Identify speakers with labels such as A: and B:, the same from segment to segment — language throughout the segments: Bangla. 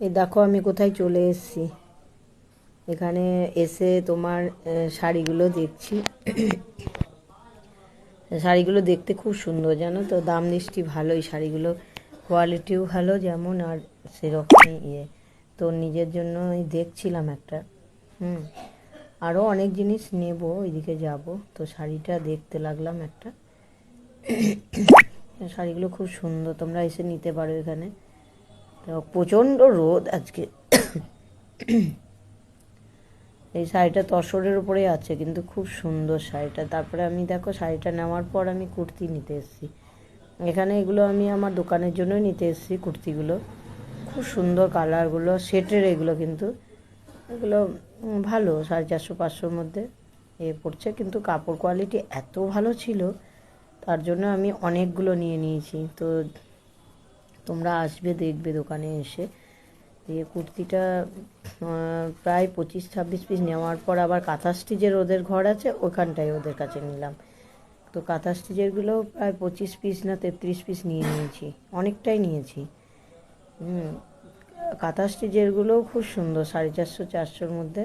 A: এই দেখো আমি কোথায় চলে এসেছি। এখানে এসে তোমার শাড়িগুলো দেখছি। শাড়িগুলো দেখতে খুব সুন্দর, জানো তো, দাম নিষ্টি ভালোই শাড়িগুলো, কোয়ালিটিও ভালো যেমন, আর সেরকমই তো নিজের জন্য দেখছিলাম একটা। হুম। আরও অনেক জিনিস নেব, ওইদিকে যাব, তো শাড়িটা দেখতে লাগলাম একটা। শাড়িগুলো খুব সুন্দর, তোমরা এসে নিতে পারো এখানে। তো প্রচণ্ড রোদ আজকে। এই শাড়িটা তসরের উপরেই আছে, কিন্তু খুব সুন্দর শাড়িটা। তারপরে আমি দেখো শাড়িটা নেওয়ার পর আমি কুর্তি নিতে এসেছি এখানে। এগুলো আমি আমার দোকানের জন্যই নিতে এসেছি কুর্তিগুলো। খুব সুন্দর কালারগুলো, সেটের এগুলো, কিন্তু এগুলো ভালো, 450-500-র মধ্যে পড়ছে, কিন্তু কাপড় কোয়ালিটি এত ভালো ছিল, তার জন্য আমি অনেকগুলো নিয়ে নিয়েছি। তো তোমরা আসবে, দেখবে দোকানে এসে। কুর্তিটা প্রায় 25-26 পিস নেওয়ার পর আবার কাঁথা স্টিচের ওদের ঘর আছে, ওখানটায় ওদের কাছে নিলাম। তো কাঁথা স্টিচেরগুলো প্রায় 25 পিস না 33 পিস নিয়ে নিয়েছি, অনেকটাই নিয়েছি। কাঁথা স্টিচেরগুলোও খুব সুন্দর, 450-400-র মধ্যে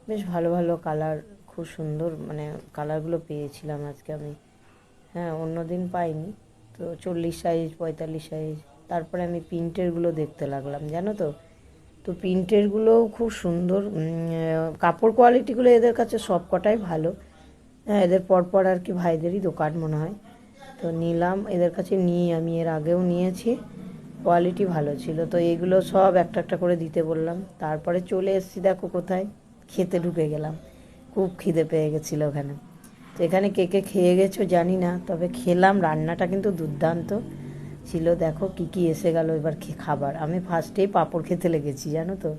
A: বেশ ভালো ভালো কালার, খুব সুন্দর, মানে কালারগুলো পেয়েছিলাম আজকে আমি। হ্যাঁ, অন্য দিন পাইনি। তো 40 সাইজ, 45 সাইজ। তারপরে আমি প্রিন্টেরগুলো দেখতে লাগলাম, জানো তো। তো প্রিন্টেরগুলোও খুব সুন্দর, কাপড় কোয়ালিটিগুলো এদের কাছে সব কটাই ভালো। হ্যাঁ, এদের পরপর আর কি ভাইদেরই দোকান মনে হয়। তো নিলাম এদের কাছে, নিয়ে আমি এর আগেও নিয়েছি, কোয়ালিটি ভালো ছিল। তো এগুলো সব একটা একটা করে দিতে বললাম। তারপরে চলে এসেছি, দেখো কোথায়, খেতে ঢুকে গেলাম। খুব খিদে পেয়ে গেছিলো ওখানে। তো এখানে কে কে খেয়ে গেছো জানি না, তবে খেলাম, রান্নাটা কিন্তু দুর্দান্ত ছিল। দেখো কী কী এসে গেল এবার খাবার। আমি ফার্স্টেই পাঁপড় খেতে লেগেছি, জানো তো।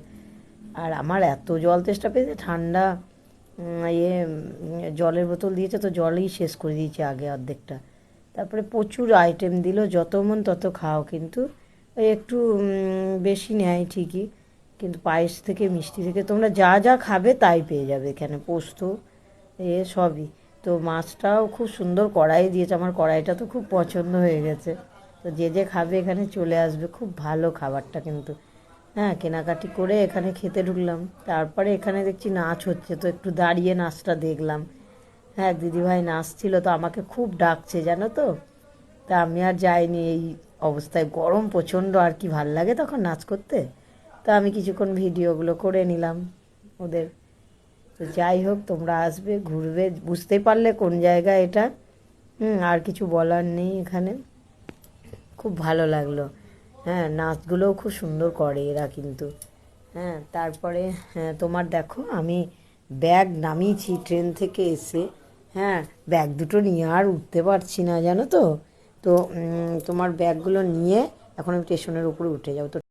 A: আর আমার এত জল তেষ্টা পেয়েছে, ঠান্ডা জলের বোতল দিয়েছে, তো জলই শেষ করে দিয়েছে আগে অর্ধেকটা। তারপরে প্রচুর আইটেম দিল, যত মন তত খাও, কিন্তু ওই একটু বেশি নেয় ঠিকই, কিন্তু পায়েস থেকে মিষ্টি থেকে তোমরা যা যা খাবে তাই পেয়ে যাবে এখানে, পোস্ত সবই। তো মাছটাও খুব সুন্দর কড়াই দিয়েছে, আমার কড়াইটা তো খুব পছন্দ হয়ে গেছে। তো যে যে খাবে এখানে চলে আসবে, খুব ভালো খাবারটা কিন্তু। হ্যাঁ, কেনাকাটি করে এখানে খেতে ঢুকলাম। তারপরে এখানে দেখছি নাচ হচ্ছে, তো একটু দাঁড়িয়ে নাচটা দেখলাম। হ্যাঁ, দিদিভাই নাচছিল, তো আমাকে খুব ডাকছে, জানো তো। তা আমি আর যাইনি এই অবস্থায়, গরম প্রচণ্ড, আর কি ভাল লাগে তখন নাচ করতে। তা আমি কিছুক্ষণ ভিডিওগুলো করে নিলাম ওদের। তো যাই হোক, তোমরা আসবে, ঘুরবে, বুঝতেই পারলে কোন জায়গা এটা। আর কিছু বলার নেই এখানে। খুব ভালো লাগলো। হ্যাঁ, নাচগুলোও খুব সুন্দর করে এরা কিন্তু। হ্যাঁ, তারপরে হ্যাঁ, তোমার দেখো আমি ব্যাগ নামিয়েছি ট্রেন থেকে এসে। হ্যাঁ, ব্যাগ দুটো নিয়ে আর উঠতে পারছি না, জানো তো। তো তোমার ব্যাগগুলো নিয়ে এখন আমি স্টেশনের উপরে উঠে যাবো। তো